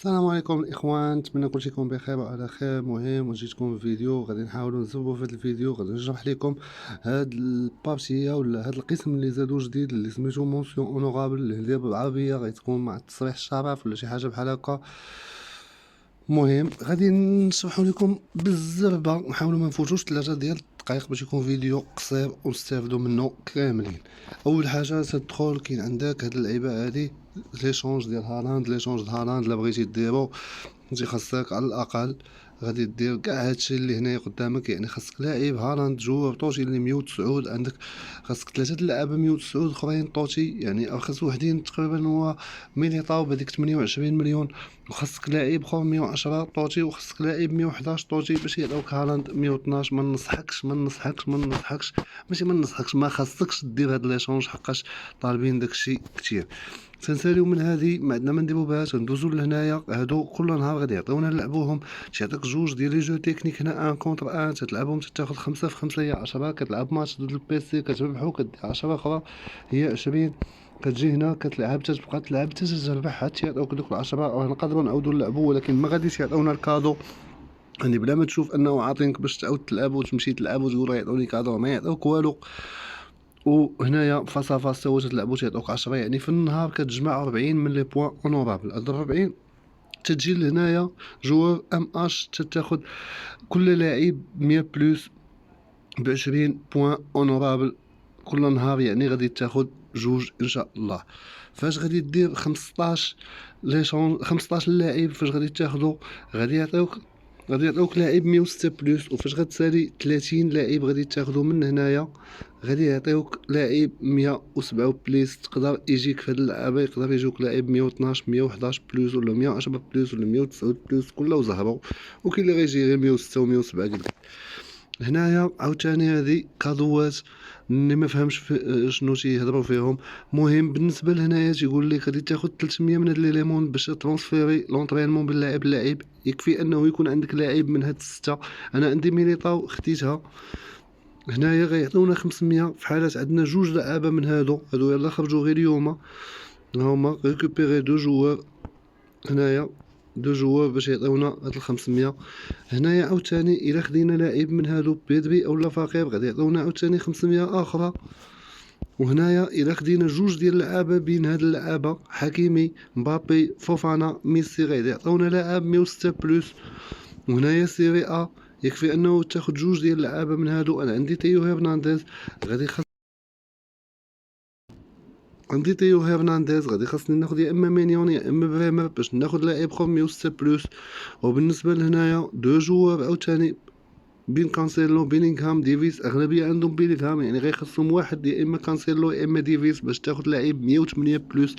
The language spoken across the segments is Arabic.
السلام عليكم الاخوان، نتمنى كلشي يكون بخير وعلى خير. المهم وجيتكم فيديو غادي نحاولوا نزوبوا في هذا الفيديو، غادي نشرح لكم هاد البارتيه ولا هاد القسم اللي زادو جديد اللي سميتو مونسيون اونورابل، اللي هي بالعربيه غتكون مع التصريح الشرف ولا شي حاجه بحال هكا. المهم غادي نشرحوا لكم بالزربه، نحاولوا ما نفوتوش 3 ديال الدقائق باش يكون فيديو قصير ونستافدوا منه كاملين. اول حاجه تدخل كاين عندك هاد اللعيبه هادي، ليشونج ديال هالاند، ليشونج ديال هالاند الا بغيتي ديرو انت خاصك على الاقل غادي دير كاع هادشي اللي هنايا قدامك. يعني خاصك لاعب هالاند جوار طوشي اللي 109، عندك خاصك 3 اللعابه 109 اخرين طوشي، يعني ارخص وحدين تقريبا هو ميليطاو بهاديك 28 مليون، وخاصك لاعب اخر 110 طوشي، وخاصك لاعب 111 طوشي باش يعطيوك هالاند 112. ما ننصحكش ما ننصحكش ما ننصحكش ماشي ما ننصحكش، ما خاصكش دير هاد ليشونج حقاش طالبين داكشي كتير. تنساليو من هذه، ما عندنا ما نديرو بها، تندوزو لهنايا. هادو كل نهار غادي يعطيونا نلعبوهم، تيعطيك جوج ديال لي جو تكنيك هنا ان كونتر ان، تتلعبهم تاخد 5 في 5 هي 10، كتلعب ماتش ضد البيسي كتربحو كدير 10 اخرى هي 20، كتجي هنا كتلعب تتبقى تلعب حتى تربح حتى تيعطيوك دوك العشرة. أو نقدروا نعاودو نلعبو ولكن ما غاديش يعطيونا الكادو، يعني بلا ما تشوف انه عاطينك باش تعاود تلعب وتمشي تلعب وتقول راه يعطوني كادو، ما يعطيوك والو. وهنايا فاس فاس هو تتلعبو تيعطوك 10، يعني في النهار كتجمع 40 من لي بوان اونورابل. هاد 40 تتجي لهنايا جوار ام اش، تتاخد كل لاعب 100 بلس ب20 بوان اونورابل كل نهار، يعني غادي تاخد جوج ان شاء الله. فاش غادي دير 15 ليشونج 15 لاعب فاش غادي تاخدو غادي يعطيوك لاعب 106 بلس، وفاش غتسالي 30 لاعب غادي تاخدو من هنايا غادي يعطيوك لاعب 107 بلس. تقدر يجيك في هاد اللعابه يقدر يجيوك لاعب 112 111 بلس ولا 110 بلس ولا 109 بلس كله وزهرو، وكاين اللي غيجي غير 106 و107 قلت. هنايا عاوتاني هادي كادوات اللي ما فهمش في شنو تيهضروا فيهم. مهم بالنسبه لهنايا تيقول لك غادي تاخد 300 من هاد ليليمون باش ترونسفيري لونطرينمون باللاعب. اللاعب يكفي انه يكون عندك لاعب من هاد السته. انا عندي ميليطاو خديتها. هنايا غيعطيونا 500 في حالات عندنا جوج لعابه من هادو يلا خرجوا غير اليوم. هما ريكوبيري دو جوار، هنايا دو جوار باش يعطيونا هاد 500. هنايا عاوتاني الا خدينا لاعب من هادو بدري اولا فقير غادي يعطيونا عاوتاني 500 اخرى. وهنايا الا خدينا جوج ديال اللعابه بين هاد اللعابه حكيمي مبابي فوفانا ميسي غادي يعطيونا لاعب 106 بلس. وهنايا سيري ا يكفي انه تاخد جوج ديال اللعابه من هادو. انا عندي تيو هرنانديز غادي غادي خاصني ناخد يا اما مينيون يا اما بريمر باش ناخد لاعب خو 106 بلس. وبالنسبه لهنايا دو جوار عاوتاني بين كانسيلو بيلينغهام ديفيس، اغلبيه عندهم بيلينغهام، يعني غير خصهم واحد يا اما كانسيلو يا اما ديفيس باش تاخد لاعب 108 بلس.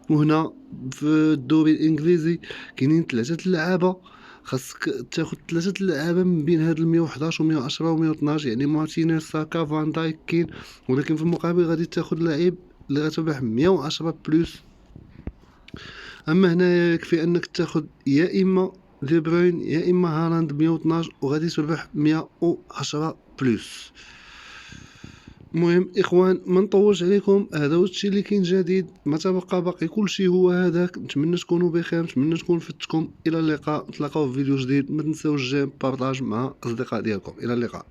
وهنا في الدوري الانجليزي كاينين 3 اللعابه، خاصك تاخد 3 اللعابه من بين هاد 111 و 110 و 112، يعني مارتينيز ساكا فان دايك كاين، ولكن في المقابل غادي تاخد لاعب اللي غتربح 110 بلس. اما هنا يكفي انك تاخد يا اما دي بروين يا اما هالاند 112 وغادي تربح 110 بلس. المهم اخوان ما نطولش عليكم، هذا هو الشيء اللي كاين جديد، ما تبقى باقي كل شيء هو هذاك. نتمنى تكونوا بخير، نتمنى تكون فدتكم. الى اللقاء، نتلاقاو في فيديو جديد. ما تنساوش جيم بارطاج مع اصدقاء ديالكم. الى اللقاء.